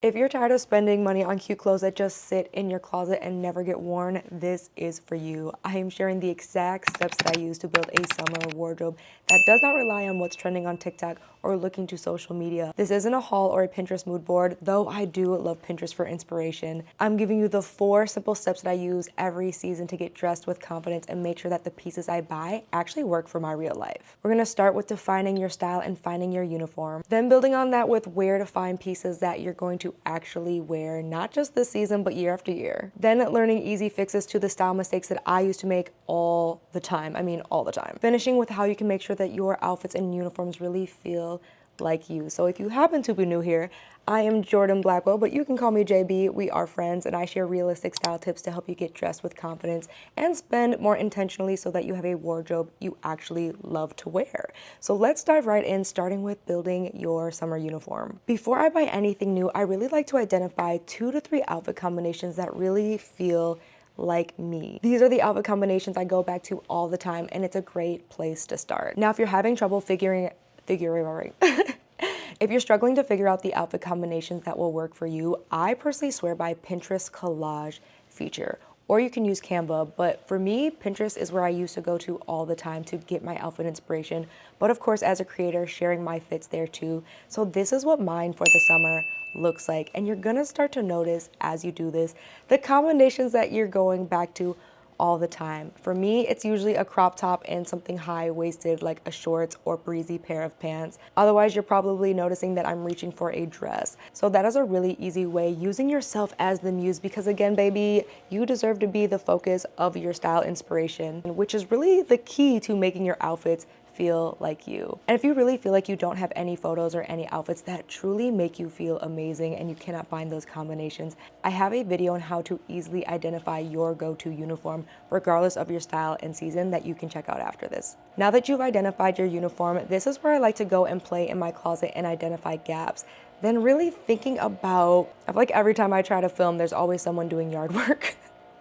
If you're tired of spending money on cute clothes that just sit in your closet and never get worn, this is for you. I am sharing the exact steps that I use to build a summer wardrobe that does not rely on what's trending on TikTok or looking to social media. This isn't a haul or a Pinterest mood board, though I do love Pinterest for inspiration. I'm giving you the 4 simple steps that I use every season to get dressed with confidence and make sure that the pieces I buy actually work for my real life. We're gonna start with defining your style and finding your uniform, then building on that with where to find pieces that you're going to actually wear, not just this season, but year after year. Then learning easy fixes to the style mistakes that I used to make all the time. I mean, all the time. Finishing with how you can make sure that your outfits and uniforms really feel like you. So if you happen to be new here, I am Jordan Blackwell, but you can call me JB. We are friends, and I share realistic style tips to help you get dressed with confidence and spend more intentionally so that you have a wardrobe you actually love to wear. So let's dive right in, starting with building your summer uniform. Before I buy anything new, I really like to identify 2 to 3 outfit combinations that really feel like me. These are the outfit combinations I go back to all the time, and it's a great place to start. Now, if you're having trouble figuring if you're struggling to figure out the outfit combinations that will work for you, I personally swear by Pinterest collage feature, or you can use Canva, but for me, Pinterest is where I used to go to all the time to get my outfit inspiration, but of course, as a creator, sharing my fits there too. So this is what mine for the summer looks like, and you're gonna start to notice as you do this, the combinations that you're going back to all the time. For me, it's usually a crop top and something high-waisted like a shorts or breezy pair of pants. Otherwise, you're probably noticing that I'm reaching for a dress. So that is a really easy way, using yourself as the muse, because again, baby, you deserve to be the focus of your style inspiration, which is really the key to making your outfits feel like you. And if you really feel like you don't have any photos or any outfits that truly make you feel amazing and you cannot find those combinations, I have a video on how to easily identify your go-to uniform regardless of your style and season that you can check out after this. Now that you've identified your uniform, this is where I like to go and play in my closet and identify gaps. Then really thinking about, I feel like every time I try to film, there's always someone doing yard work.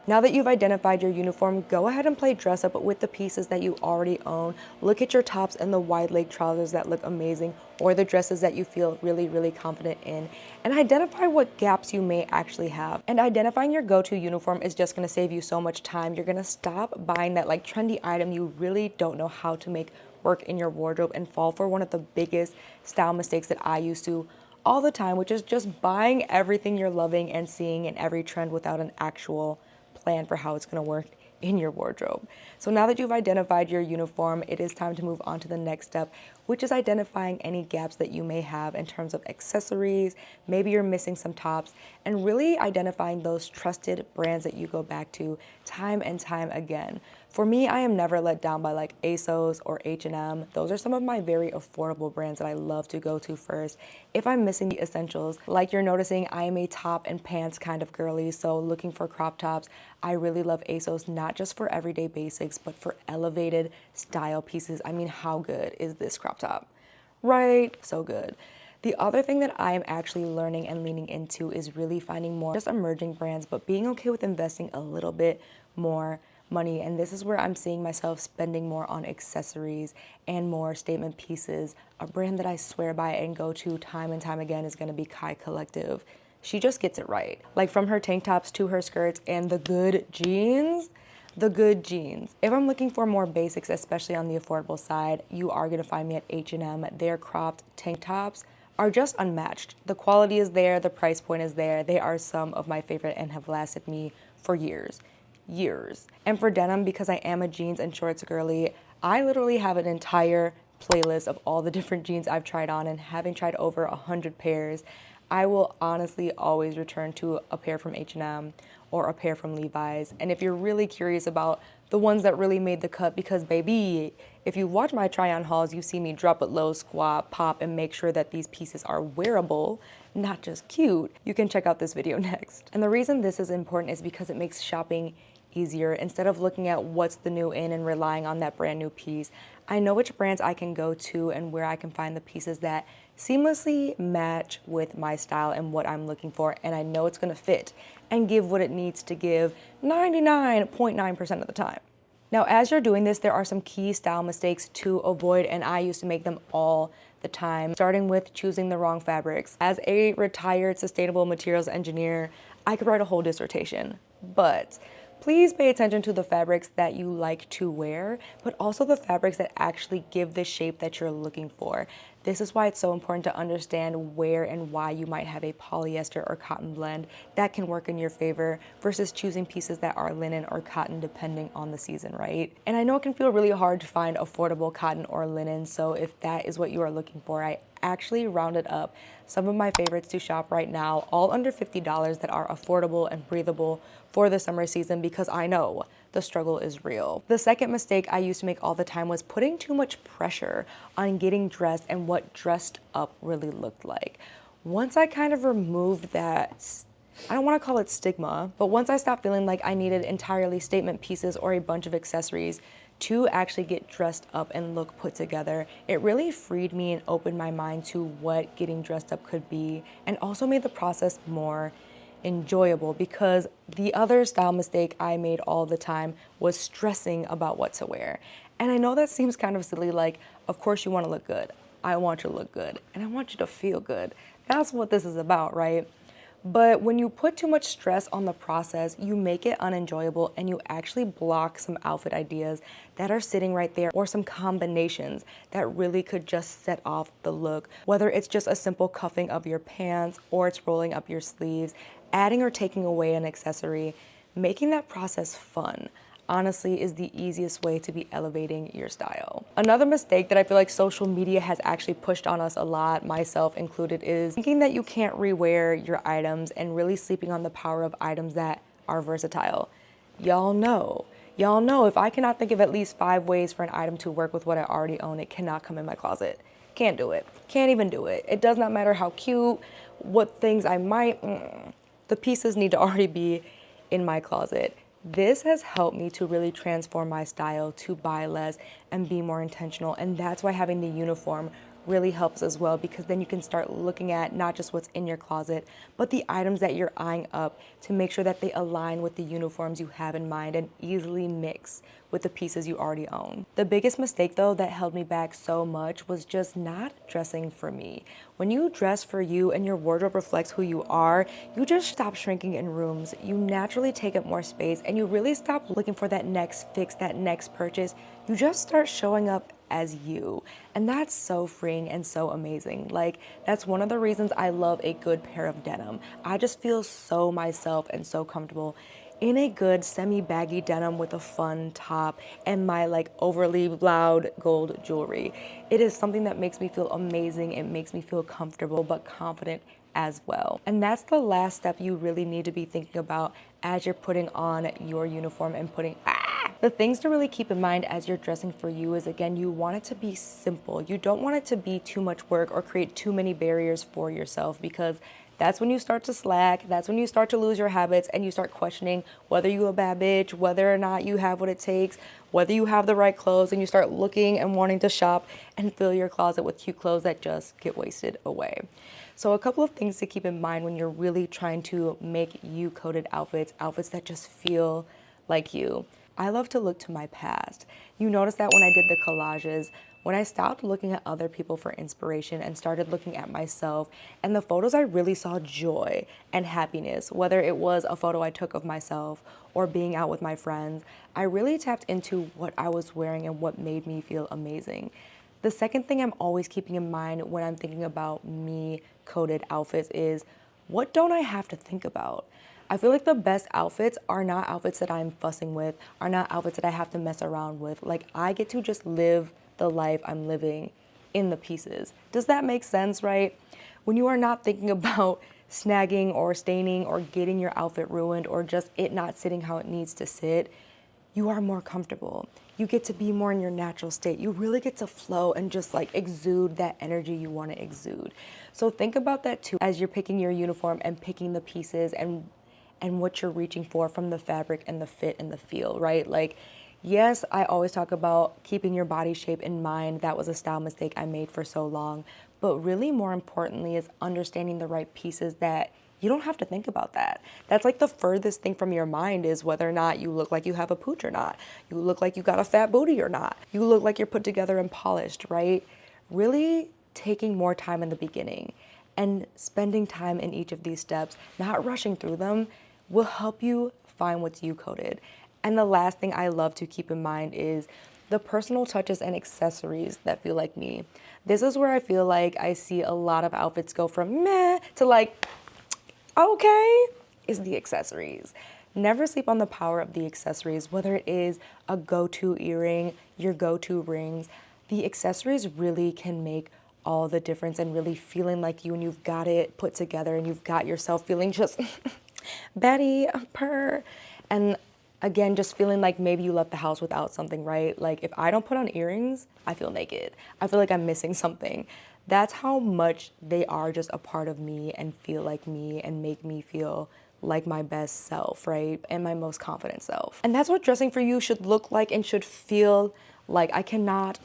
Now that you've identified your uniform, go ahead and play dress up with the pieces that you already own. Look at your tops and the wide leg trousers that look amazing, or the dresses that you feel really confident in, and identify what gaps you may actually have. And identifying your go-to uniform is just gonna save you so much time. You're gonna stop buying that like trendy item you really don't know how to make work in your wardrobe and fall for one of the biggest style mistakes that I used to all the time, which is just buying everything you're loving and seeing in every trend without an actual plan for how it's going to work in your wardrobe. So now that you've identified your uniform, it is time to move on to the next step, which is identifying any gaps that you may have in terms of accessories. Maybe you're missing some tops, and really identifying those trusted brands that you go back to time and time again. For me, I am never let down by like ASOS or H&M. Those are some of my very affordable brands that I love to go to first. If I'm missing the essentials, like you're noticing, I am a top and pants kind of girly, so looking for crop tops, I really love ASOS, not just for everyday basics, but for elevated style pieces. I mean, how good is this crop top? Right? So good. The other thing that I am actually learning and leaning into is really finding more just emerging brands, but being okay with investing a little bit more money. And this is where I'm seeing myself spending more on accessories and more statement pieces. A brand that I swear by and go to time and time again is going to be Kai Collective. She just gets it right. Like from her tank tops to her skirts and the good jeans. The good jeans. If I'm looking for more basics, especially on the affordable side, you are going to find me at H&M. Their cropped tank tops are just unmatched. The quality is there, the price point is there. They are some of my favorite and have lasted me for years. And for denim, because I am a jeans and shorts girly, I literally have an entire playlist of all the different jeans I've tried on, and having tried over 100 pairs, I will honestly always return to a pair from H&M or a pair from Levi's. And if you're really curious about the ones that really made the cut, because baby, if you watch my try on hauls, you see me drop it low, squat, pop, and make sure that these pieces are wearable, not just cute, you can check out this video next. And the reason this is important is because it makes shopping easier. Instead of looking at what's the new in and relying on that brand new piece, I know which brands I can go to and where I can find the pieces that seamlessly match with my style and what I'm looking for, and I know it's gonna fit and give what it needs to give 99.9% of the time. Now, as you're doing this, there are some key style mistakes to avoid, and I used to make them all the time, starting with choosing the wrong fabrics. As a retired sustainable materials engineer, I could write a whole dissertation, but please pay attention to the fabrics that you like to wear, but also the fabrics that actually give the shape that you're looking for. This is why it's so important to understand where and why you might have a polyester or cotton blend that can work in your favor versus choosing pieces that are linen or cotton depending on the season, right? And I know it can feel really hard to find affordable cotton or linen, so if that is what you are looking for, I actually rounded up some of my favorites to shop right now, all under $50, that are affordable and breathable for the summer season, because I know the struggle is real. The second mistake I used to make all the time was putting too much pressure on getting dressed and what dressed up really looked like. Once I kind of removed that, I don't want to call it stigma, but once I stopped feeling like I needed entirely statement pieces or a bunch of accessories to actually get dressed up and look put together, it really freed me and opened my mind to what getting dressed up could be, and also made the process more enjoyable, because the other style mistake I made all the time was stressing about what to wear. And I know that seems kind of silly, like, of course you want to look good. I want you to look good, and I want you to feel good. That's what this is about, right? But when you put too much stress on the process, you make it unenjoyable, and you actually block some outfit ideas that are sitting right there, or some combinations that really could just set off the look. Whether it's just a simple cuffing of your pants, or it's rolling up your sleeves, adding or taking away an accessory, making that process fun, honestly, is the easiest way to be elevating your style. Another mistake that I feel like social media has actually pushed on us a lot, myself included, is thinking that you can't rewear your items and really sleeping on the power of items that are versatile. Y'all know, if I cannot think of at least 5 ways for an item to work with what I already own, it cannot come in my closet. Can't do it. Can't even do it. It does not matter how cute, what things I might, the pieces need to already be in my closet. This has helped me to really transform my style, to buy less and be more intentional. And that's why having the uniform really helps as well, because then you can start looking at not just what's in your closet, but the items that you're eyeing up to make sure that they align with the uniforms you have in mind and easily mix with the pieces you already own. The biggest mistake, though, that held me back so much was just not dressing for me. When you dress for you and your wardrobe reflects who you are, you just stop shrinking in rooms. You naturally take up more space, and you really stop looking for that next fix, that next purchase. You just start showing up as you. And that's so freeing and so amazing. Like, that's one of the reasons I love a good pair of denim. I just feel so myself and so comfortable in a good semi-baggy denim with a fun top and my like overly loud gold jewelry. It is something that makes me feel amazing. It makes me feel comfortable but confident as well. And that's the last step you really need to be thinking about as you're putting on your uniform and putting the things to really keep in mind as you're dressing for you is, again, you want it to be simple. You don't want it to be too much work or create too many barriers for yourself, because that's when you start to slack. That's when you start to lose your habits and you start questioning whether you're a bad bitch, whether or not you have what it takes, whether you have the right clothes, and you start looking and wanting to shop and fill your closet with cute clothes that just get wasted away. So a couple of things to keep in mind when you're really trying to make you coded outfits, outfits that just feel like you. I love to look to my past. You notice that when I did the collages, when I stopped looking at other people for inspiration and started looking at myself and the photos, I really saw joy and happiness. Whether it was a photo I took of myself or being out with my friends, I really tapped into what I was wearing and what made me feel amazing. The second thing I'm always keeping in mind when I'm thinking about me coded outfits is, what don't I have to think about? I feel like the best outfits are not outfits that I'm fussing with, are not outfits that I have to mess around with. Like, I get to just live the life I'm living in the pieces. Does that make sense, right? When you are not thinking about snagging or staining or getting your outfit ruined or just it not sitting how it needs to sit, you are more comfortable. You get to be more in your natural state. You really get to flow and just like exude that energy you want to exude. So think about that too as you're picking your uniform and picking the pieces and what you're reaching for from the fabric and the fit and the feel, right? Like, yes, I always talk about keeping your body shape in mind. That was a style mistake I made for so long. But really more importantly is understanding the right pieces that you don't have to think about that. That's like the furthest thing from your mind is whether or not you look like you have a pooch or not. You look like you got a fat booty or not. You look like you're put together and polished, right? Really taking more time in the beginning and spending time in each of these steps, not rushing through them, will help you find what's you coded. And the last thing I love to keep in mind is the personal touches and accessories that feel like me. This is where I feel like I see a lot of outfits go from meh to like, okay, is the accessories. Never sleep on the power of the accessories, whether it is a go-to earring, your go-to rings. The accessories really can make all the difference and really feeling like you and you've got it put together and you've got yourself feeling just Betty, purr. And again, just feeling like maybe you left the house without something, right? Like if I don't put on earrings, I feel naked. I feel like I'm missing something. That's how much they are just a part of me and feel like me and make me feel like my best self, right? And my most confident self. And that's what dressing for you should look like and should feel like. I cannot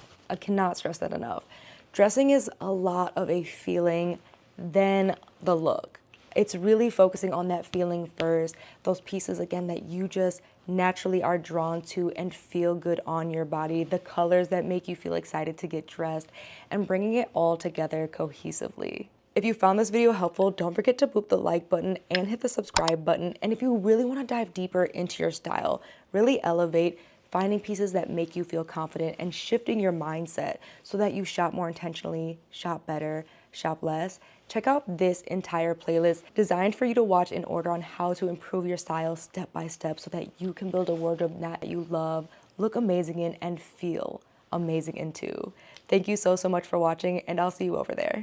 stress that enough. Dressing is a lot of a feeling than the look. It's really focusing on that feeling first, those pieces again that you just naturally are drawn to and feel good on your body, the colors that make you feel excited to get dressed, and bringing it all together cohesively. If you found this video helpful, don't forget to boop the like button and hit the subscribe button. And if you really want to dive deeper into your style, really elevate, finding pieces that make you feel confident and shifting your mindset so that you shop more intentionally, shop better, shop less, check out this entire playlist designed for you to watch in order on how to improve your style step by step so that you can build a wardrobe that you love, look amazing in, and feel amazing in too. Thank you so much for watching, and I'll see you over there.